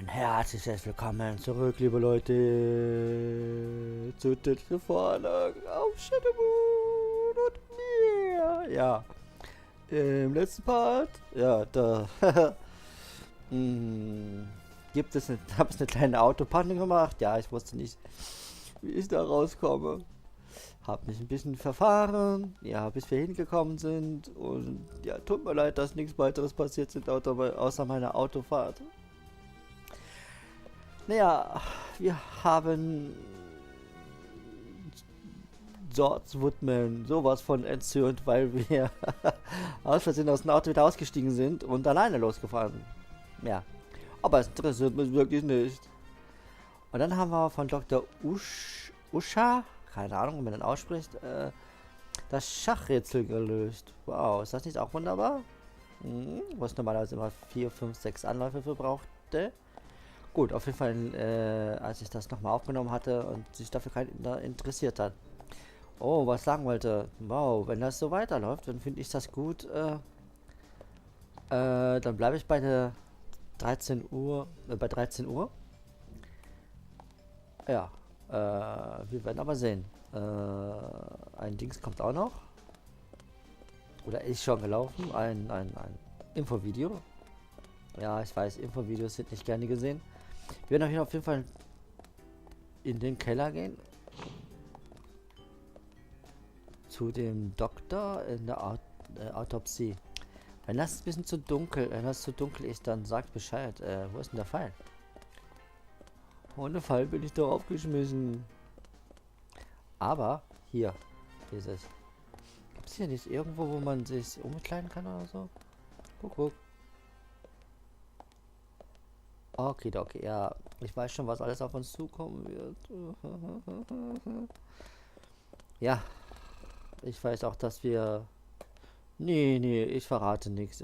Ein herzliches Willkommen zurück, liebe Leute, zu täglichen Folgen auf Shadowmoon und mehr. Ja, im letzten Part, ja, da gibt es habe ich eine kleine Autopanne gemacht. Ja, ich wusste nicht, wie ich da rauskomme. Hab mich ein bisschen verfahren, ja, bis wir hingekommen sind. Und ja, tut mir leid, dass nichts weiteres passiert ist, außer meiner Autofahrt. Naja, wir haben George Woodman sowas von entzürnt, weil wir aus Versehen aus dem Auto wieder ausgestiegen sind und alleine losgefahren. Ja, aber es interessiert mich wirklich nicht. Und dann haben wir von Dr. Usha, keine Ahnung, wie man den ausspricht, das Schachrätsel gelöst. Wow, ist das nicht auch wunderbar? Wo es normalerweise immer 4, 5, 6 Anläufe für brauchte. Gut, auf jeden Fall, als ich das nochmal aufgenommen hatte und sich dafür keiner interessiert hat. Oh, was sagen wollte. Wow, wenn das so weiterläuft, dann finde ich das gut. Dann bleibe ich bei der 13 Uhr, bei 13 Uhr. Ja, wir werden aber sehen. Ein Dings kommt auch noch. Oder ist schon gelaufen. Ein Infovideo. Ja, ich weiß, Infovideos sind nicht gerne gesehen. Wir werden auf jeden Fall in den Keller gehen. Zu dem Doktor in der Autopsie. Wenn das ein bisschen zu dunkel, wenn das zu dunkel ist, dann sagt Bescheid. Wo ist denn der Pfeil? Ohne Pfeil bin ich doch aufgeschmissen. Aber hier ist es. Gibt es hier nicht irgendwo, wo man sich umkleiden kann oder so? Guck. Okay, ja. Ich weiß schon, was alles auf uns zukommen wird. Ja. Ich weiß auch, dass wir... Nee, ich verrate nichts.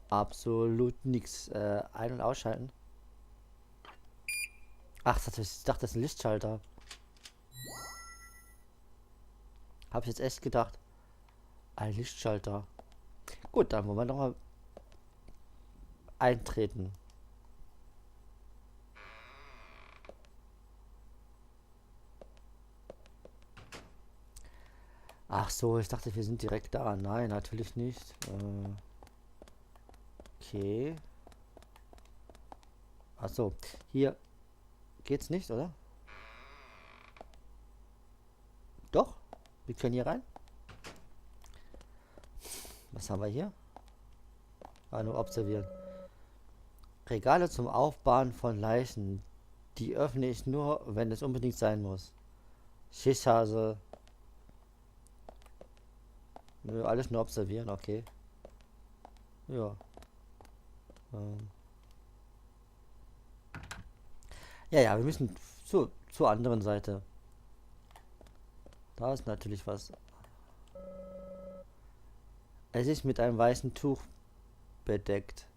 Absolut nichts. Ein- und ausschalten. Ach, ich dachte, das ist ein Lichtschalter. Hab ich jetzt echt gedacht. Ein Lichtschalter. Gut, dann wollen wir nochmal eintreten. Ach so, ich dachte, wir sind direkt da. Nein, natürlich nicht. Okay. Ach so, hier geht's nicht, oder? Doch, wir können hier rein. Was haben wir hier? Nur observieren. Regale zum Aufbauen von Leichen. Die öffne ich nur, wenn es unbedingt sein muss. Schichhase. Nö, alles nur observieren, okay. Ja. Ja, wir müssen zur anderen Seite. Da ist natürlich was. Es ist mit einem weißen Tuch bedeckt.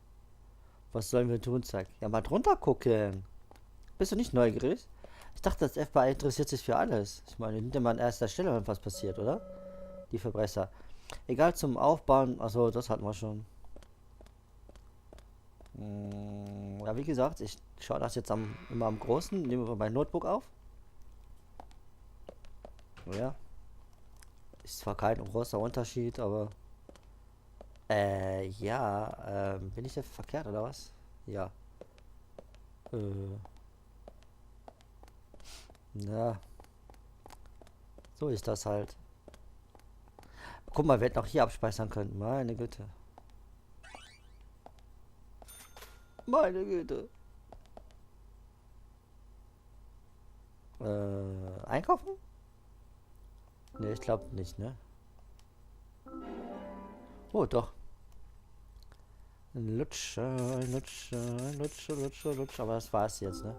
Was sollen wir tun, Zack? Ja, mal drunter gucken. Bist du nicht neugierig? Ich dachte, das FBI interessiert sich für alles. Ich meine, nimmt ja mal an erster Stelle, wenn was passiert, oder? Die Verbrecher. Egal zum Aufbauen. Achso, das hatten wir schon. Ja, wie gesagt, ich schaue das jetzt immer am Großen. Nehmen wir mein Notebook auf. Ja. Ist zwar kein großer Unterschied, aber... ja. Bin ich jetzt verkehrt, oder was? Ja. Ja. So ist das halt. Guck mal, wir hätten auch hier abspeichern können. Meine Güte. Meine Güte. Einkaufen? Ne, ich glaube nicht, ne? Oh, doch. Ein Lutscher. Aber das war's jetzt, ne?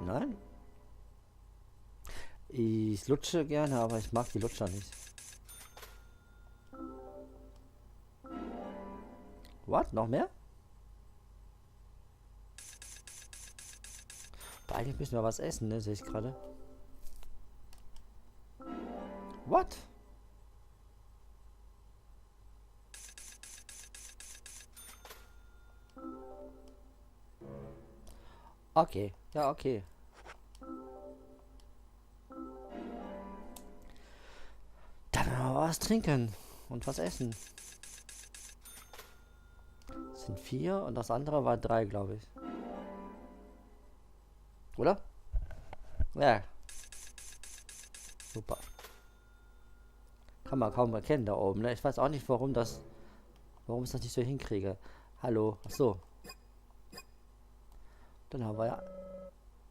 Nein? Ich lutsche gerne, aber ich mag die Lutscher nicht. What? Noch mehr? Eigentlich müssen wir was essen, ne? Sehe ich gerade. What? Okay, ja, okay. Dann mal was trinken und was essen. Das sind 4 und das andere war 3, glaube ich. Oder? Ja. Super. Kann man kaum erkennen da oben, ne? Ich weiß auch nicht, warum ich das nicht so hinkriege. Hallo, ach so. Dann haben wir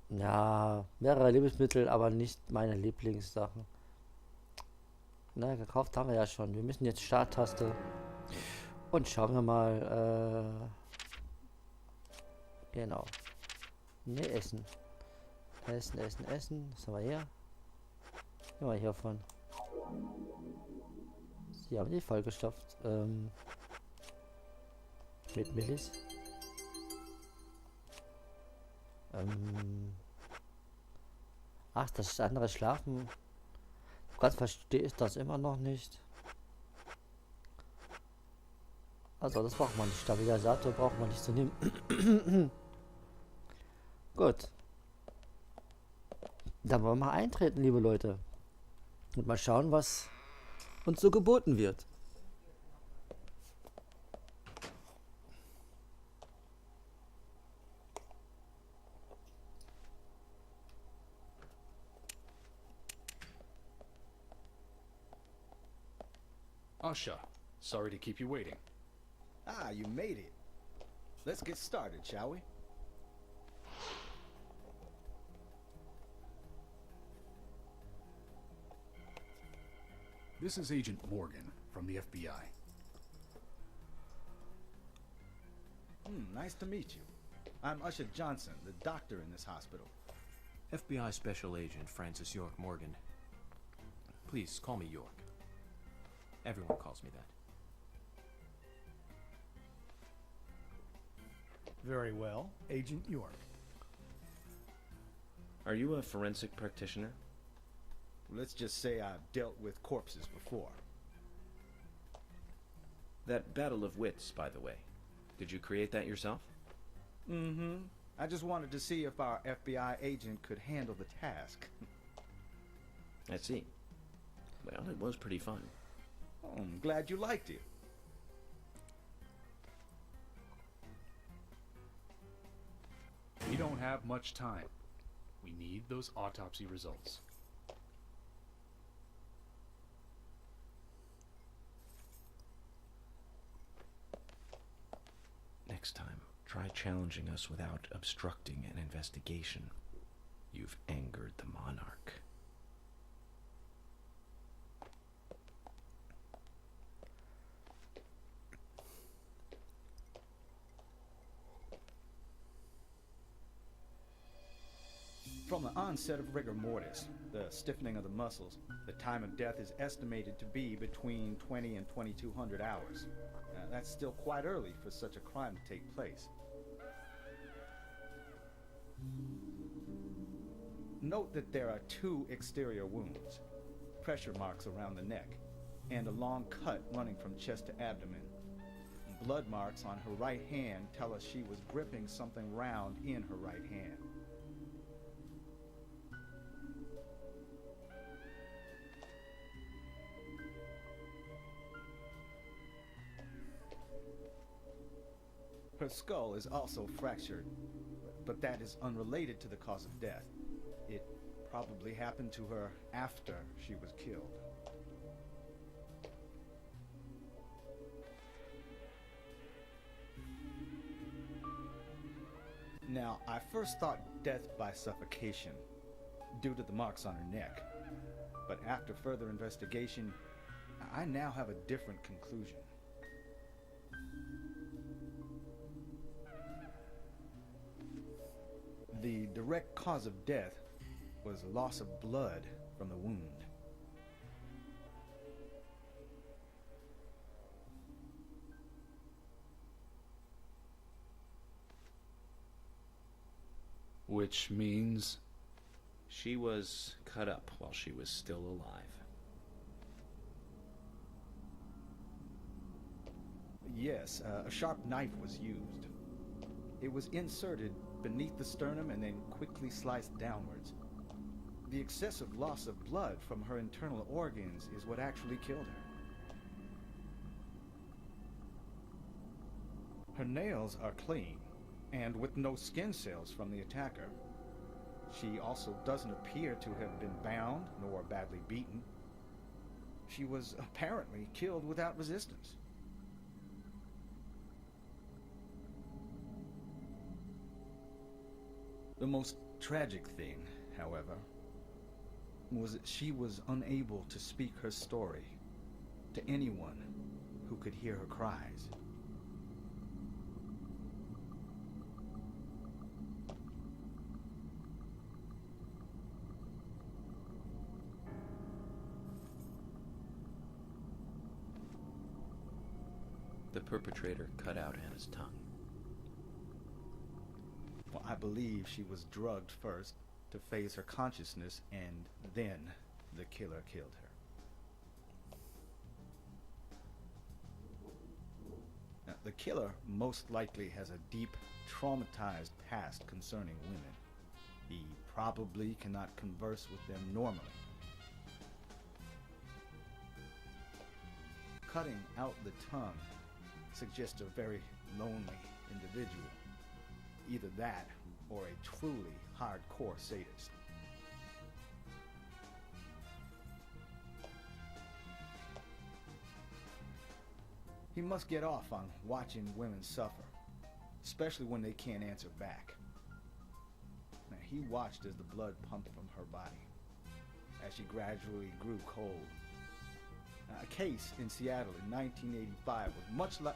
ja mehrere Lebensmittel, aber nicht meine Lieblingssachen. Na, gekauft haben wir ja schon. Wir müssen jetzt Starttaste. Und schauen wir mal, genau. Ne, essen. Essen. Was haben wir hier? Nehmen wir hiervon. Sie haben die vollgestopft. Mit Millis. Ach, das andere Schlafen. Ganz verstehe ich das immer noch nicht. Also, das braucht man nicht. Stabilisator braucht man nicht zu nehmen. Gut. Dann wollen wir mal eintreten, liebe Leute. Und mal schauen, was uns so geboten wird. Asha, sorry to keep you waiting. Ah, you made it. Let's get started, shall we? This is Agent Morgan from the FBI. Nice to meet you. I'm Usher Johnson, the doctor in this hospital. FBI Special Agent Francis York Morgan. Please call me York. Everyone calls me that. Very well, Agent York. Are you a forensic practitioner? Let's just say I've dealt with corpses before. That battle of wits, by the way. Did you create that yourself? Mm-hmm. I just wanted to see if our FBI agent could handle the task. I see. Well, it was pretty fun. Oh, I'm glad you liked it. We don't have much time. We need those autopsy results. Next time, try challenging us without obstructing an investigation. You've angered the monarch. From the onset of rigor mortis, the stiffening of the muscles, the time of death is estimated to be between 20 and 2200 hours. That's still quite early for such a crime to take place. Note that there are 2 exterior wounds, pressure marks around the neck, and a long cut running from chest to abdomen. Blood marks on her right hand tell us she was gripping something round in her right hand. Her skull is also fractured, but that is unrelated to the cause of death. It probably happened to her after she was killed. Now, I first thought death by suffocation, due to the marks on her neck. But after further investigation, I now have a different conclusion. The direct cause of death was loss of blood from the wound. Which means... She was cut up while she was still alive. Yes, a sharp knife was used. It was inserted beneath the sternum and then quickly sliced downwards. The excessive loss of blood from her internal organs is what actually killed her. Her nails are clean, and with no skin cells from the attacker. She also doesn't appear to have been bound nor badly beaten. She was apparently killed without resistance. The most tragic thing, however, was that she was unable to speak her story to anyone who could hear her cries. The perpetrator cut out Anna's tongue. Well, I believe she was drugged first to phase her consciousness, and then the killer killed her. Now, the killer most likely has a deep, traumatized past concerning women. He probably cannot converse with them normally. Cutting out the tongue suggests a very lonely individual. Either that or a truly hardcore sadist. He must get off on watching women suffer, especially when they can't answer back. Now, he watched as the blood pumped from her body, as she gradually grew cold. A case in Seattle in 1985 was much like...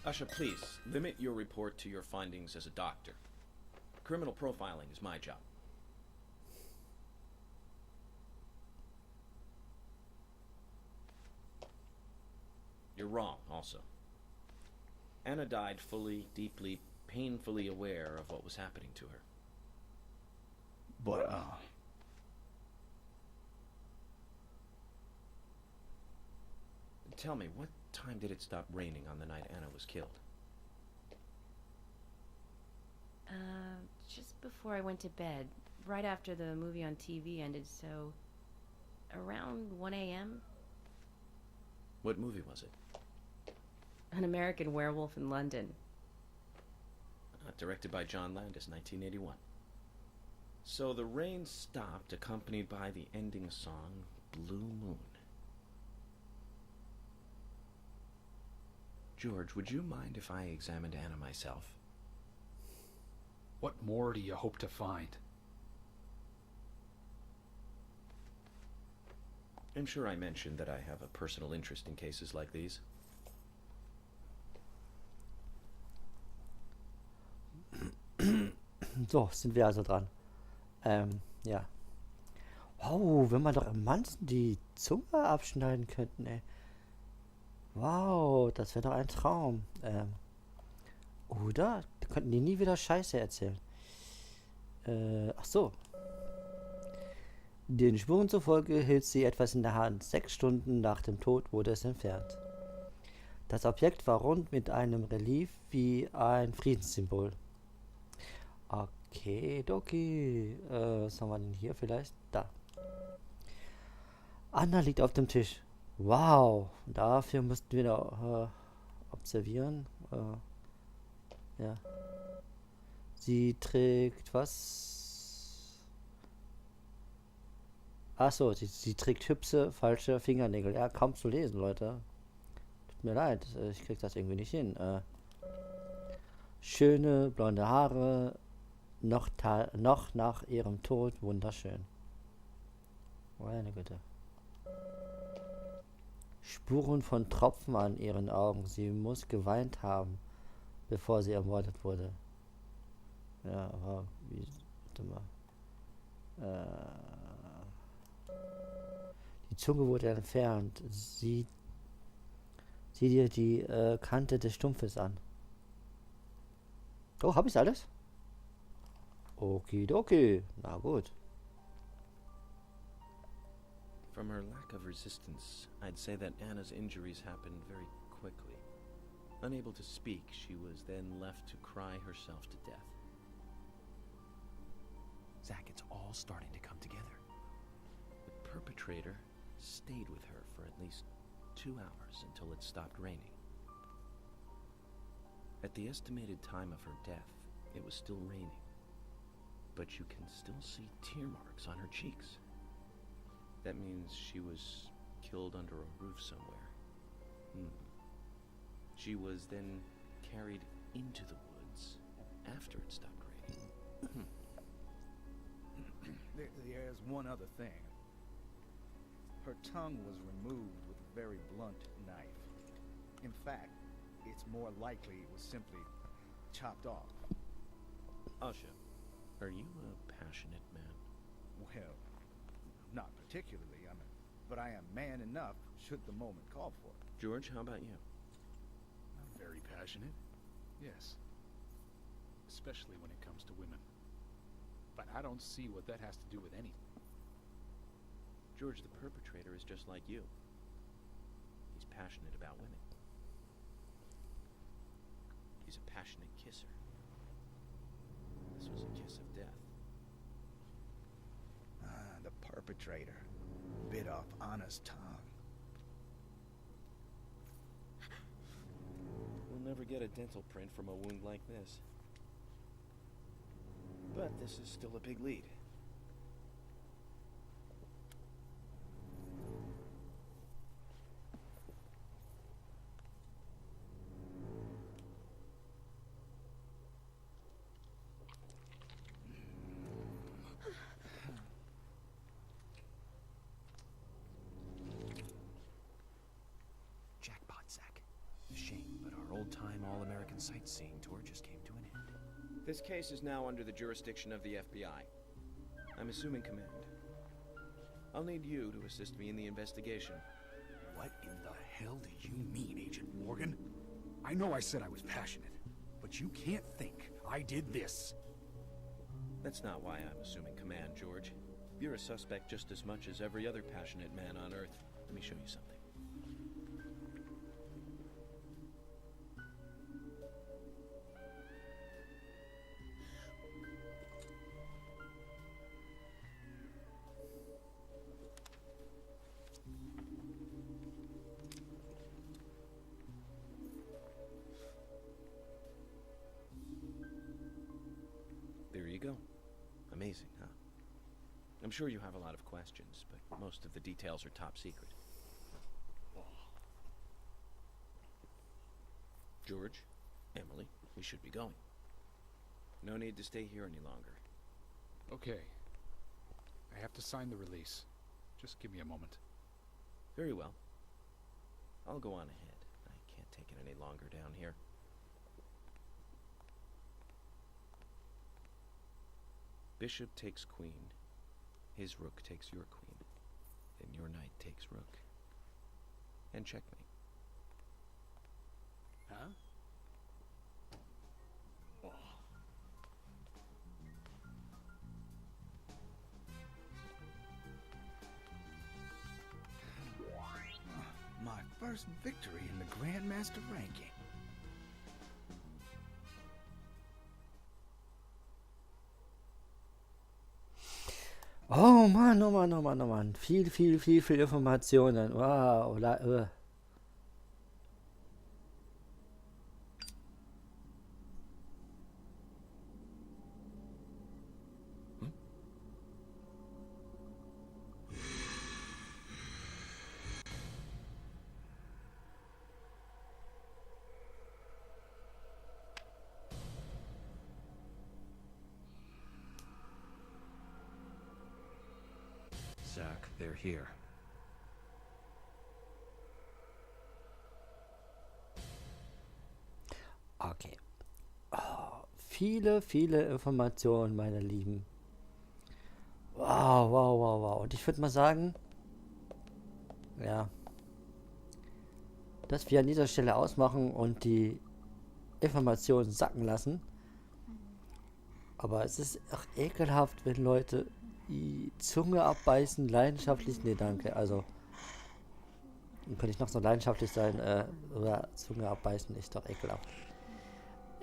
Usha, please, limit your report to your findings as a doctor. Criminal profiling is my job. You're wrong, also. Anna died fully, deeply, painfully aware of what was happening to her. But, Tell me, what time did it stop raining on the night Anna was killed? Just before I went to bed, right after the movie on TV ended, so around 1 a.m. What movie was it? An American Werewolf in London. Directed by John Landis, 1981. So the rain stopped, accompanied by the ending song, Blue Moon. George, would you mind if I examined Anna myself? What more do you hope to find? I'm sure I mentioned that I have a personal interest in cases like these. So, sind wir also dran. Ja. Wow, wenn man doch im Manzen die Zunge abschneiden könnten, ey. Wow, das wäre doch ein Traum. Oder? Da könnten die nie wieder Scheiße erzählen. Ach so. Den Spuren zufolge hielt sie etwas in der Hand. 6 Stunden nach dem Tod wurde es entfernt. Das Objekt war rund mit einem Relief wie ein Friedenssymbol. Okay, doki. Was haben wir denn hier vielleicht? Da. Anna liegt auf dem Tisch. Wow, dafür müssten wir noch observieren. Ja. Sie trägt was? Achso, sie trägt hübsche, falsche Fingernägel. Ja, kaum zu lesen, Leute. Tut mir leid, ich krieg das irgendwie nicht hin. Schöne blonde Haare, noch nach ihrem Tod wunderschön. Meine Güte. Spuren von Tropfen an ihren Augen. Sie muss geweint haben, bevor sie ermordet wurde. Ja, aber wie... Warte mal. Die Zunge wurde entfernt. Sieh dir die Kante des Stumpfes an. Oh, hab ich's alles? Okidoki. Na gut. From her lack of resistance, I'd say that Anna's injuries happened very quickly. Unable to speak, she was then left to cry herself to death. Zach, it's all starting to come together. The perpetrator stayed with her for at least 2 hours until it stopped raining. At the estimated time of her death, it was still raining, but you can still see tear marks on her cheeks. That means she was killed under a roof somewhere. She was then carried into the woods after it stopped raining. There's one other thing. Her tongue was removed with a very blunt knife. In fact, it's more likely it was simply chopped off. Asha, are you a passionate man? Well, not particularly, but I am man enough should the moment call for it. George, how about you? I'm very passionate. Yes. Especially when it comes to women. But I don't see what that has to do with anything. George, the perpetrator is just like you. He's passionate about women. He's a passionate kisser. This was a kiss of death. The perpetrator bit off Anna's tongue. We'll never get a dental print from a wound like this. But this is still a big lead. Jackpot, Zach. Shame, but our old-time all-American sightseeing tour just came to an end. This case is now under the jurisdiction of the FBI. I'm assuming command. I'll need you to assist me in the investigation. What in the hell do you mean, Agent Morgan? I know I said I was passionate, but you can't think I did this. That's not why I'm assuming command, George. You're a suspect just as much as every other passionate man on Earth. Let me show you something. There you go. Amazing, huh? I'm sure you have a lot of questions, but most of the details are top secret. George, Emily, we should be going. No need to stay here any longer. Okay. I have to sign the release. Just give me a moment. Very well. I'll go on ahead. I can't take it any longer down here. Bishop takes queen. His rook takes your queen. Then your knight takes rook. And checkmate. Huh? My first victory in the Grandmaster ranking. Oh Mann, oh Mann, oh Mann, oh Mann. Viel Informationen. Wow. Zach, they're here. Okay. Oh, viele Informationen, meine Lieben. Wow. Und ich würde mal sagen, ja, dass wir an dieser Stelle ausmachen und die Informationen sacken lassen. Aber es ist auch ekelhaft, wenn Leute die Zunge abbeißen, leidenschaftlich, nee, danke, also Dann könnte ich noch so leidenschaftlich sein, oder Zunge abbeißen, ist doch ekelhaft.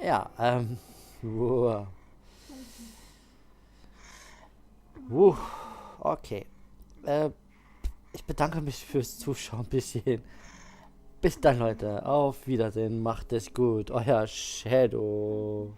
Ja, wow. Okay. Ich bedanke mich fürs Zuschauen bis hierhin. Bis dann, Leute. Auf Wiedersehen. Macht es gut. Euer Shadow.